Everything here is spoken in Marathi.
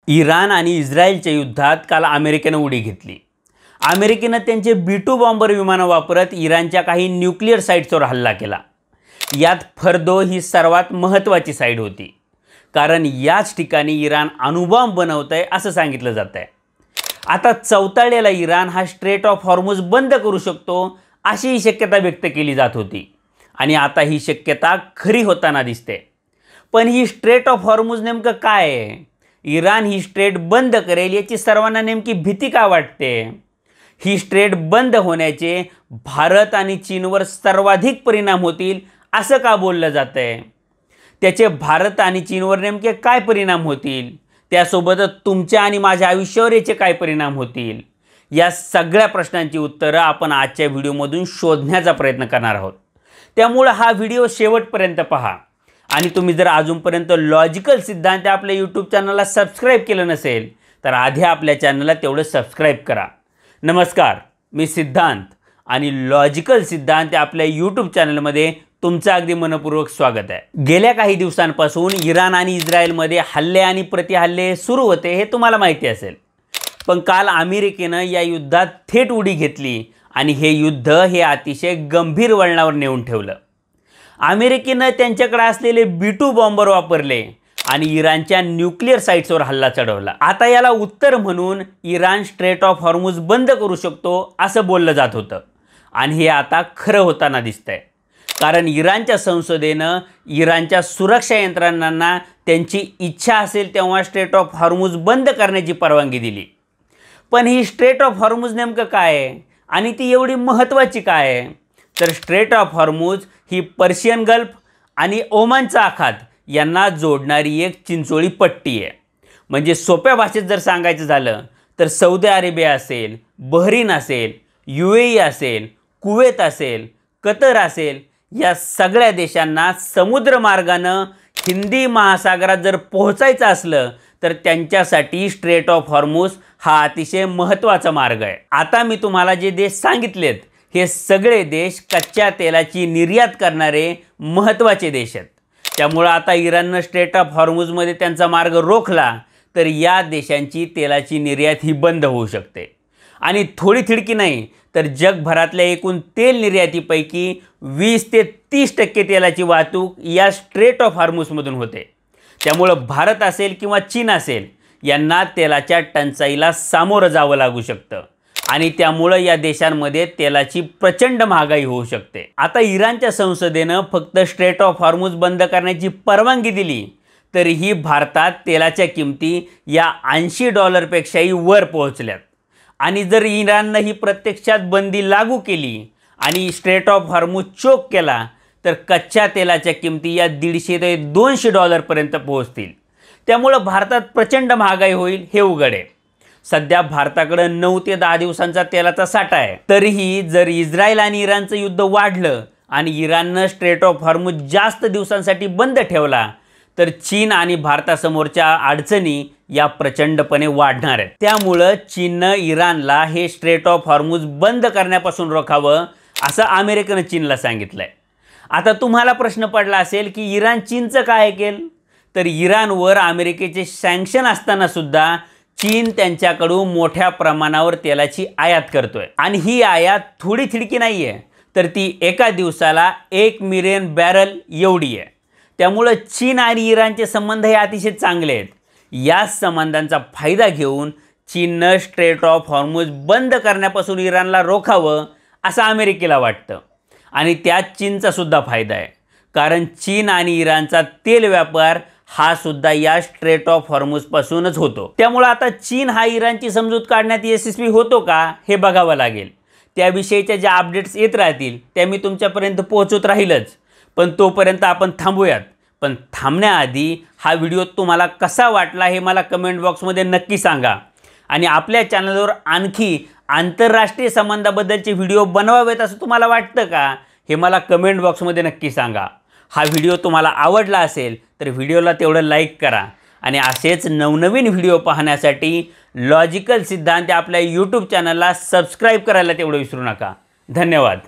इराण आणि इस्रायलच्या युद्धात काल अमेरिकेने उडी घेतली। अमेरिकेने त्यांचे B-2 बॉम्बर विमानं वापरत इराणच्या काही न्यूक्लिअर साइट्सवर हल्ला केला। यात फर्दो ही सर्वात महत्त्वाची साइट होती, कारण याच ठिकाणी इराण अणुबॉम्ब बनवतंय असं सांगितलं जातंय। आता चौताळलेला इराण हा स्ट्रेट ऑफ हॉर्मुझ बंद करू शकतो अशी शक्यता व्यक्त केली जात होती, आणि आता ही शक्यता खरी होताना दिसते। पण ही स्ट्रेट ऑफ हॉर्मुझ नेमकं काय आहे? इराण ही स्ट्रेट बंद करेल याची सर्वांना नेमकी भीती का वाटते? ही स्ट्रेट बंद होण्याचे भारत आणि चीनवर सर्वाधिक परिणाम होतील असं का बोललं जातंय? त्याचे भारत आणि चीनवर नेमके काय परिणाम होतील? त्यासोबतच तुमच्या आणि माझ्या आयुष्यावर याचे काय परिणाम होतील? या सगळ्या प्रश्नांची उत्तरं आपण आजच्या व्हिडिओमधून शोधण्याचा प्रयत्न करणार आहोत। त्यामुळे हा व्हिडिओ शेवटपर्यंत पहा, आणि तुम्ही जर अजूनपर्यंत लॉजिकल सिद्धांत आपल्या यूट्यूब चॅनलला सबस्क्राईब केलं नसेल तर आधी आपल्या चॅनलला तेवढं सबस्क्राईब करा। नमस्कार, मी सिद्धांत, आणि लॉजिकल सिद्धांत आपल्या यूट्यूब चॅनलमध्ये तुमचं अगदी मनपूर्वक स्वागत आहे। गेल्या काही दिवसांपासून इराण आणि इस्रायलमध्ये हल्ले आणि प्रतिहल्ले सुरू होते हे तुम्हाला माहिती असेल, पण काल अमेरिकेनं या युद्धात थेट उडी घेतली आणि हे युद्ध हे अतिशय गंभीर वळणावर नेऊन ठेवलं। अमेरिकेनं त्यांच्याकडे असलेले B-2 बॉम्बर वापरले आणि इराणच्या न्यूक्लिअर साइट्सवर हल्ला चढवला। आता याला उत्तर म्हणून इराण स्ट्रेट ऑफ हॉर्मुझ बंद करू शकतो असं बोललं जात होतं, आणि हे आता खरं होताना दिसतंय, कारण इराणच्या संसदेनं इराणच्या सुरक्षा यंत्रणांना त्यांची इच्छा असेल तेव्हा स्ट्रेट ऑफ हॉर्मुझ बंद करण्याची परवानगी दिली। पण ही स्ट्रेट ऑफ हॉर्मुझ नेमकं काय आहे आणि ती एवढी महत्त्वाची काय आहे? तर स्ट्रेट ऑफ हॉर्मुझ ही पर्शियन गल्फ आणि ओमानचा आखात यांना जोडणारी एक चिंचोळी पट्टी आहे। म्हणजे सोप्या भाषेत जर सांगायचं झालं तर सौदी अरेबिया असेल, बहरीन असेल, UAE असेल, कुवेत असेल, कतर असेल, या सगळ्या देशांना समुद्रमार्गानं हिंदी महासागरात जर पोहोचायचं असलं तर त्यांच्यासाठी स्ट्रेट ऑफ हॉर्मुझ हा अतिशय महत्त्वाचा मार्ग आहे। आता मी तुम्हाला जे देश सांगितलेत हे सगळे देश कच्च्या तेलाची निर्यात करणारे महत्त्वाचे देश आहेत। त्यामुळे आता इराणनं स्ट्रेट ऑफ हॉर्मुझमध्ये त्यांचा मार्ग रोखला तर या देशांची तेलाची निर्यात ही बंद होऊ शकते, आणि थोडी थिडकी नाही तर जगभरातल्या एकूण तेल निर्यातीपैकी 20 ते 30% तेलाची वाहतूक या स्ट्रेट ऑफ हॉर्मुझमधून होते। त्यामुळं भारत असेल किंवा चीन असेल यांना तेलाच्या टंचाईला सामोरं जावं लागू शकतं, आणि त्यामुळं या देशांमध्ये तेलाची प्रचंड महागाई होऊ शकते। आता इराणच्या संसदेनं फक्त स्ट्रेट ऑफ हॉर्मुझ बंद करण्याची परवानगी दिली तरीही भारतात तेलाच्या किमती या $80पेक्षाही वर पोहोचल्यात, आणि जर इराणनं ही प्रत्यक्षात बंदी लागू केली आणि स्ट्रेट ऑफ हॉर्मुझ चोक केला तर कच्च्या तेलाच्या किमती या $150 ते $200 पर्यंत पोहोचतील। त्यामुळं भारतात प्रचंड महागाई होईल हे उघड आहे। सध्या भारताकडे 9 ते 10 दिवसांचा तेलाचा साठा आहे, तरीही जर इस्रायल आणि इराणचं युद्ध वाढलं आणि इराणनं स्ट्रेट ऑफ हॉर्मुझ जास्त दिवसांसाठी बंद ठेवला तर चीन आणि भारतासमोरच्या अडचणी या प्रचंडपणे वाढणार आहेत। त्यामुळं चीननं इराणला हे स्ट्रेट ऑफ हॉर्मुझ बंद करण्यापासून रोखावं असं अमेरिकेनं चीनला सांगितलंय। आता तुम्हाला प्रश्न पडला असेल की इराण चीनचं काय ऐकेल? तर इराणवर अमेरिकेचे सँक्शन असताना सुद्धा चीन त्यांच्याकडून मोठ्या प्रमाणावर तेलाची आयात करतोय, आणि ही आयात थोडी थिडकी नाही आहे, तर ती एका दिवसाला 1 मिलियन बॅरल एवढी आहे। त्यामुळं चीन आणि इराणचे संबंध हे अतिशय चांगले आहेत। या संबंधांचा फायदा घेऊन चीननं स्ट्रेट ऑफ हॉर्मुझ बंद करण्यापासून इराणला रोखावं असं अमेरिकेला वाटतं, आणि त्यात चीनचा सुद्धा फायदा आहे, कारण चीन आणि इराणचा तेल व्यापार हा सुद्धा या स्ट्रेट ऑफ हॉर्मुझपासूनच होतो। त्यामुळे आता चीन हा इराणची समजूत काढण्यात यशस्वी होतो का हे बघावं लागेल। त्याविषयीच्या ज्या अपडेट्स येत राहतील त्या मी तुमच्यापर्यंत पोहोचवत राहीलच, पण तोपर्यंत आपण थांबूयात। पण थांबण्याआधी हा व्हिडिओ तुम्हाला कसा वाटला हे मला कमेंट बॉक्समध्ये नक्की सांगा, आणि आपल्या चॅनलवर आणखी आंतरराष्ट्रीय संबंधाबद्दलचे व्हिडिओ बनवावेत असं तुम्हाला वाटतं का हे मला कमेंट बॉक्समध्ये नक्की सांगा। हा व्हिडिओ तुम्हाला आवडला असेल तर व्हिडिओला तेवढं लाईक करा, आणि असेच नवनवीन व्हिडिओ पाहण्यासाठी लॉजिकल सिद्धांत आपल्या यूट्यूब चॅनलला सबस्क्राईब करायला तेवढं विसरू नका। धन्यवाद।